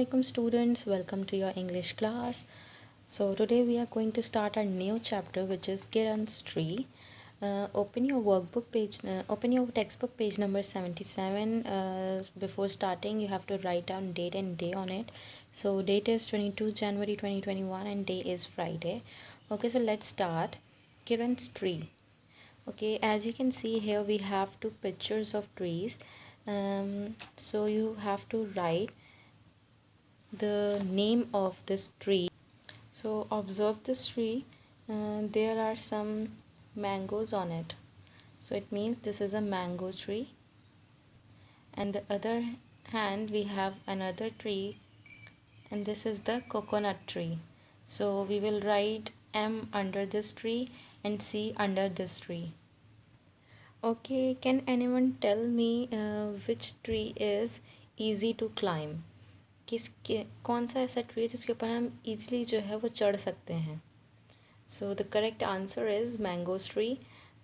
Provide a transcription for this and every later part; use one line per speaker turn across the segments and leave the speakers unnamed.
Assalamualaikum students, welcome to your English class. So today we are going to start our new chapter, which is Kiran's Tree. Open your textbook page number 77. Before starting you have to write down date and day on it. So date is 22 January 2021 and day is Friday. Okay, so let's start. Kiran's Tree. Okay, as you can see here we have two pictures of trees. So you have to write the name of this tree. So observe this tree. There are some mangoes on it, so it means this is a mango tree. And the other hand we have another tree, and this is the coconut tree. So we will write M under this tree and C under this tree. Okay, can anyone tell me which tree is easy to climb? कौन सा ऐसा tree है जिसके ऊपर हम easily जो है वो चढ़ सकते हैं? So the correct answer is mangoes tree,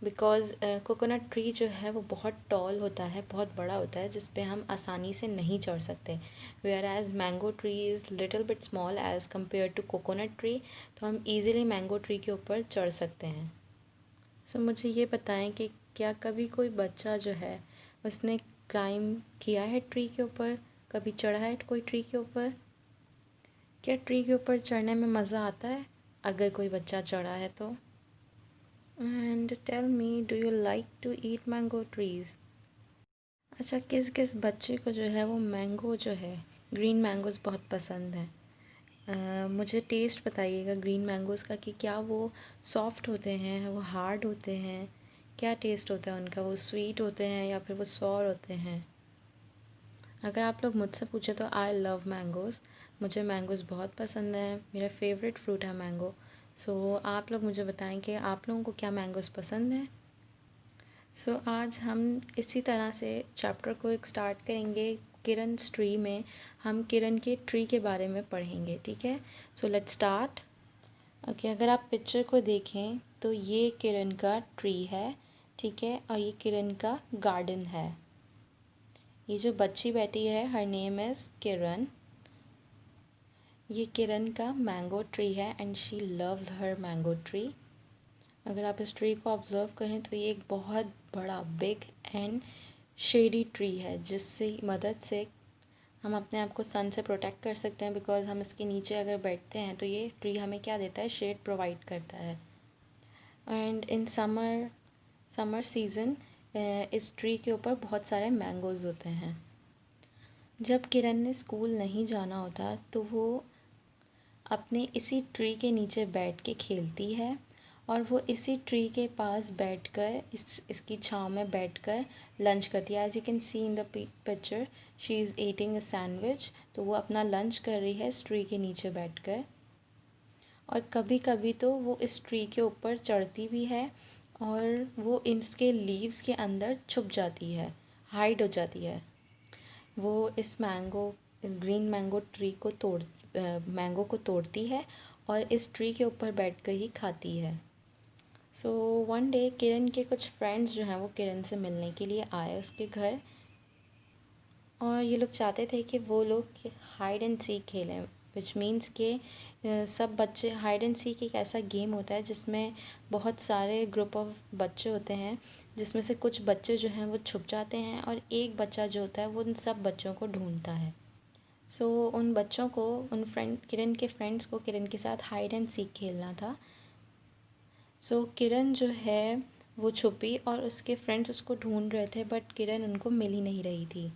because coconut tree जो है वो बहुत टॉल होता है, बहुत बड़ा होता है, जिस पे हम आसानी से नहीं चढ़ सकते. Where as mango tree is little bit small as compare to coconut tree, तो हम ईज़िली मैंगो ट्री के ऊपर चढ़ सकते हैं. सो मुझे ये बताएं कि क्या कभी कोई बच्चा जो है उसने क्लाइंब किया है ट्री के ऊपर, कभी चढ़ा है कोई ट्री के ऊपर? क्या ट्री के ऊपर चढ़ने में मज़ा आता है अगर कोई बच्चा चढ़ा है तो? And tell me, do you like to eat mango trees? अच्छा, किस किस बच्चे को जो है वो मैंगो जो है, ग्रीन मैंगोज़ बहुत पसंद हैं? मुझे टेस्ट बताइएगा ग्रीन मैंगोज़ का कि क्या वो सॉफ्ट होते हैं, वो हार्ड होते हैं, क्या टेस्ट होता है उनका? वो स्वीट होते हैं या फिर वो सॉर होते हैं? अगर आप लोग मुझसे पूछे तो आई लव मैंगोज़. मुझे मैंगोज़ बहुत पसंद है, मेरा फेवरेट फ्रूट है मैंगो. सो आप लोग मुझे बताएं कि आप लोगों को क्या मैंगोज़ पसंद है. सो आज हम इसी तरह से चैप्टर को एक स्टार्ट करेंगे. किरण's ट्री में हम किरण के ट्री के बारे में पढ़ेंगे, ठीक है? So let's start. ओके, अगर आप पिक्चर को देखें तो ये किरण का ट्री है, ठीक है, और ये किरण का गार्डन है. ये जो बच्ची बैठी है, हर नेम इज़ किरण. ये किरण का मैंगो ट्री है and she loves her mango tree. अगर आप इस ट्री को ऑब्ज़र्व करें तो ये एक बहुत बड़ा बिग एंड शेडी ट्री है, जिससे मदद से हम अपने आप को सन से प्रोटेक्ट कर सकते हैं, बिकॉज हम इसके नीचे अगर बैठते हैं तो ये ट्री हमें क्या देता है? शेड प्रोवाइड करता है. एंड इन समर सीज़न इस ट्री के ऊपर बहुत सारे मैंगोज़ होते हैं. जब किरण ने स्कूल नहीं जाना होता तो वो अपने इसी ट्री के नीचे बैठ के खेलती है, और वो इसी ट्री के पास बैठकर इसकी छाँव में बैठकर लंच करती है. As you can see in the picture, she is eating a sandwich. तो वो अपना लंच कर रही है इस ट्री के नीचे बैठकर. और कभी कभी तो वो इस ट्री के ऊपर चढ़ती भी है और वो इसके लीव्स के अंदर छुप जाती है, हाइड हो जाती है. वो इस ग्रीन मैंगो ट्री को मैंगो को तोड़ती है और इस ट्री के ऊपर बैठ कर ही खाती है. सो वन डे किरण के कुछ फ्रेंड्स जो हैं वो किरण से मिलने के लिए आए उसके घर, और ये लोग चाहते थे कि वो लोग हाइड एंड सीक खेलें, विच मीन्स के सब बच्चे. हाइड एंड सीक एक ऐसा गेम होता है जिसमें बहुत सारे ग्रुप ऑफ बच्चे होते हैं, जिसमें से कुछ बच्चे जो हैं वो छुप जाते हैं और एक बच्चा जो होता है वो उन सब बच्चों को ढूंढता है. सो उन बच्चों को, किरण के फ्रेंड्स को किरण के साथ हाइड एंड सीक खेलना था. सो किरण जो है वो छुपी और उसके फ्रेंड्स उसको ढूंढ रहे थे, बट किरण उनको मिल ही नहीं रही थी.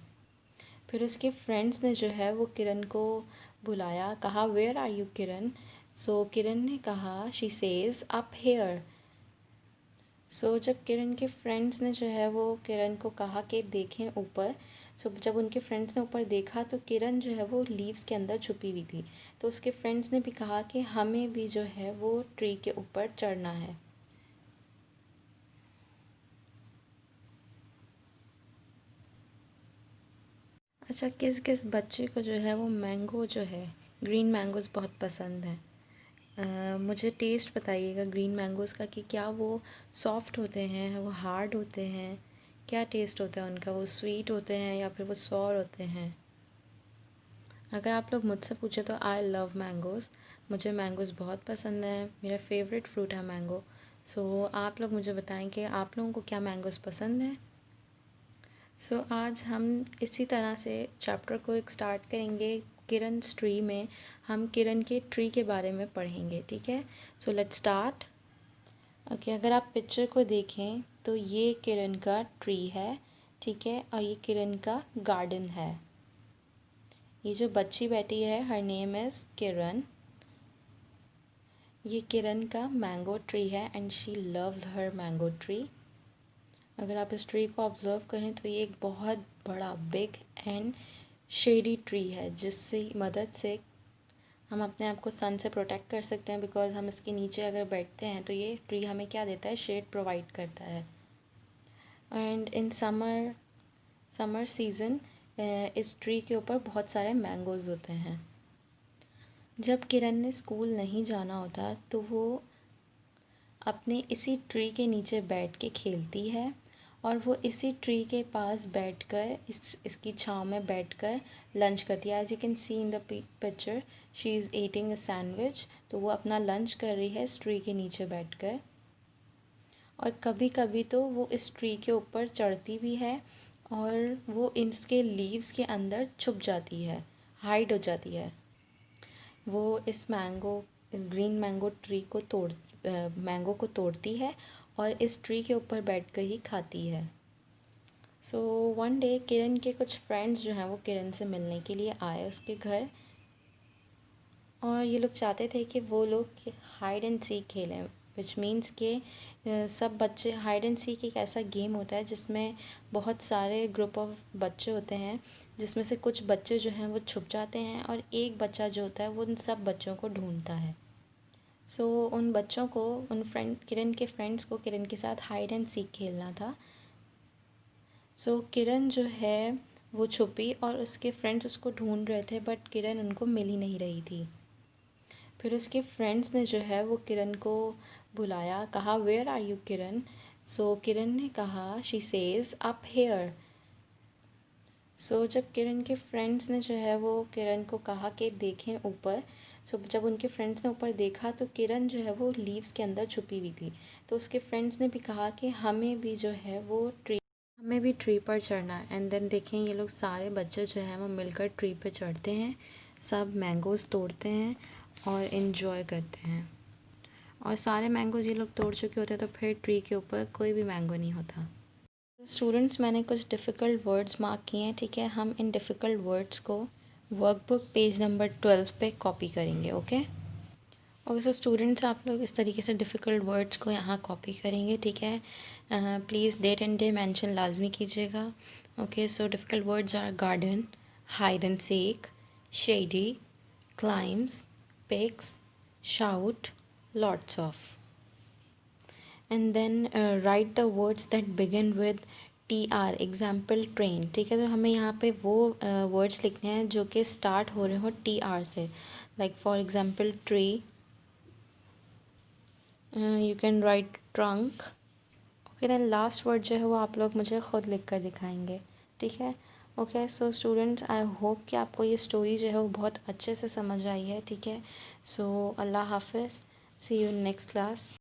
फिर उसके फ्रेंड्स ने जो है वो किरण को बुलाया, कहा वेयर आर यू किरण? सो किरण ने कहा, शी सेज़ अप हेयर. सो जब किरण के फ्रेंड्स ने जो है वो किरण को कहा कि देखें ऊपर, सो जब उनके फ्रेंड्स ने ऊपर देखा तो किरण जो है वो लीव्स के अंदर छुपी हुई थी. तो उसके फ्रेंड्स ने भी कहा कि हमें भी जो है वो ट्री के ऊपर चढ़ना है. अच्छा, किस किस बच्चे को जो है वो मैंगो जो है, ग्रीन मैंगोज़ बहुत पसंद हैं? मुझे टेस्ट बताइएगा ग्रीन मैंगोज़ का कि क्या वो सॉफ्ट होते हैं, वो हार्ड होते हैं, क्या टेस्ट होता है उनका? वो स्वीट होते हैं या फिर वो सॉर होते हैं? अगर आप लोग मुझसे पूछे तो आई लव मैंगोज़, मुझे मैंगोज़ बहुत पसंद है, मेरा फेवरेट फ्रूट है मैंगो। सो आप लोग मुझे बताएं कि आप लोगों को क्या मैंगोज़ पसंद है। सो आज हम इसी तरह से चैप्टर को एक स्टार्ट करेंगे। किरण's ट्री में हम किरण के ट्री के बारे में पढ़ेंगे, ठीक है। So let's start. ओके, अगर आप पिक्चर को देखें तो ये किरण का ट्री है, ठीक है, और ये किरण का गार्डन है। ये जो बच्ची बैठी है हर नेम इज़ किरण। ये किरण का मैंगो ट्री है and she loves her mango tree. अगर आप इस ट्री को ऑब्जर्व करें तो ये एक बहुत बड़ा बिग एंड शेडी ट्री है, जिससे मदद से हम अपने आप को सन से प्रोटेक्ट कर सकते हैं, बिकॉज हम इसके नीचे अगर बैठते हैं तो ये ट्री हमें क्या देता है, शेड प्रोवाइड करता है। एंड इन समर सीज़न इस ट्री के ऊपर बहुत सारे मैंगोज़ होते हैं। जब किरण ने स्कूल नहीं जाना होता तो वो अपने इसी ट्री के नीचे बैठ के खेलती है, और वो इसी ट्री के पास बैठकर इसकी छाँव में बैठकर लंच करती है। As you can see in the picture she is eating a sandwich. तो वो अपना लंच कर रही है इस ट्री के नीचे बैठकर। और कभी कभी तो वो इस ट्री के ऊपर चढ़ती भी है और वो इसके लीव्स के अंदर छुप जाती है, हाइड हो जाती है। वो इस ग्रीन मैंगो ट्री को मैंगो को तोड़ती है और इस ट्री के ऊपर बैठकर ही खाती है। सो वन डे किरण के कुछ फ्रेंड्स जो हैं वो किरण से मिलने के लिए आए उसके घर, और ये लोग चाहते थे कि वो लोग हाइड एंड सीक खेलें, विच मीन्स के सब बच्चे, हाइड एंड सीक एक ऐसा गेम होता है जिसमें बहुत सारे ग्रुप ऑफ बच्चे होते हैं, जिसमें से कुछ बच्चे जो हैं वो छुप जाते हैं और एक बच्चा जो होता है वो उन सब बच्चों को ढूंढता है। सो उन बच्चों को, किरण के फ्रेंड्स को किरण के साथ हाइड एंड सीक खेलना था। सो किरण जो है वो छुपी और उसके फ्रेंड्स उसको ढूंढ रहे थे, बट किरण उनको मिल ही नहीं रही थी। फिर उसके फ्रेंड्स ने जो है वो किरण को बुलाया, कहा वेयर आर यू किरण। सो किरण ने कहा, शी सेज अप हेयर। सो जब किरण के फ्रेंड्स ने जो है वो किरण को कहा कि देखें ऊपर, सो जब उनके फ्रेंड्स ने ऊपर देखा तो किरण जो है वो लीव्स के अंदर छुपी हुई थी। तो उसके फ्रेंड्स ने भी कहा कि हमें भी जो है वो हमें भी ट्री पर चढ़ना है। एंड देन देखें ये लोग सारे बच्चे जो हैं वो मिलकर ट्री पे चढ़ते हैं, सब मैंगोज़ तोड़ते हैं और इन्जॉय करते हैं। और सारे मैंगोज़ ये लोग तोड़ चुके होते हैं तो फिर ट्री के ऊपर कोई भी मैंगो नहीं होता। स्टूडेंट्स, मैंने कुछ डिफ़िकल्ट वर्ड्स मार्क किए हैं, ठीक है। हम इन डिफ़िकल्ट वर्ड्स को वर्कबुक पेज नंबर 12 पे कॉपी करेंगे, ओके। ओके, सो स्टूडेंट्स, आप लोग इस तरीके से डिफ़िकल्ट वर्ड्स को यहाँ कॉपी करेंगे, ठीक है। Please date and day mention लाजमी कीजिएगा। Okay, so difficult words are garden, hide and seek, shady, climbs, picks, shout, lots of. And then write the words that begin with TR, example train, ठीक है। तो हमें यहाँ पे वो words लिखने हैं जो कि स्टार्ट हो रहे हो TR से, like for example tree, you can write trunk. Okay, then last word जो है वो आप लोग मुझे ख़ुद लिख कर दिखाएंगे, ठीक है। Okay, so students, I hope कि आपको ये स्टोरी जो है वो बहुत अच्छे से समझ आई है, ठीक है। सो अल्लाह हाफिज़, सी यू इन नेक्स्ट क्लास।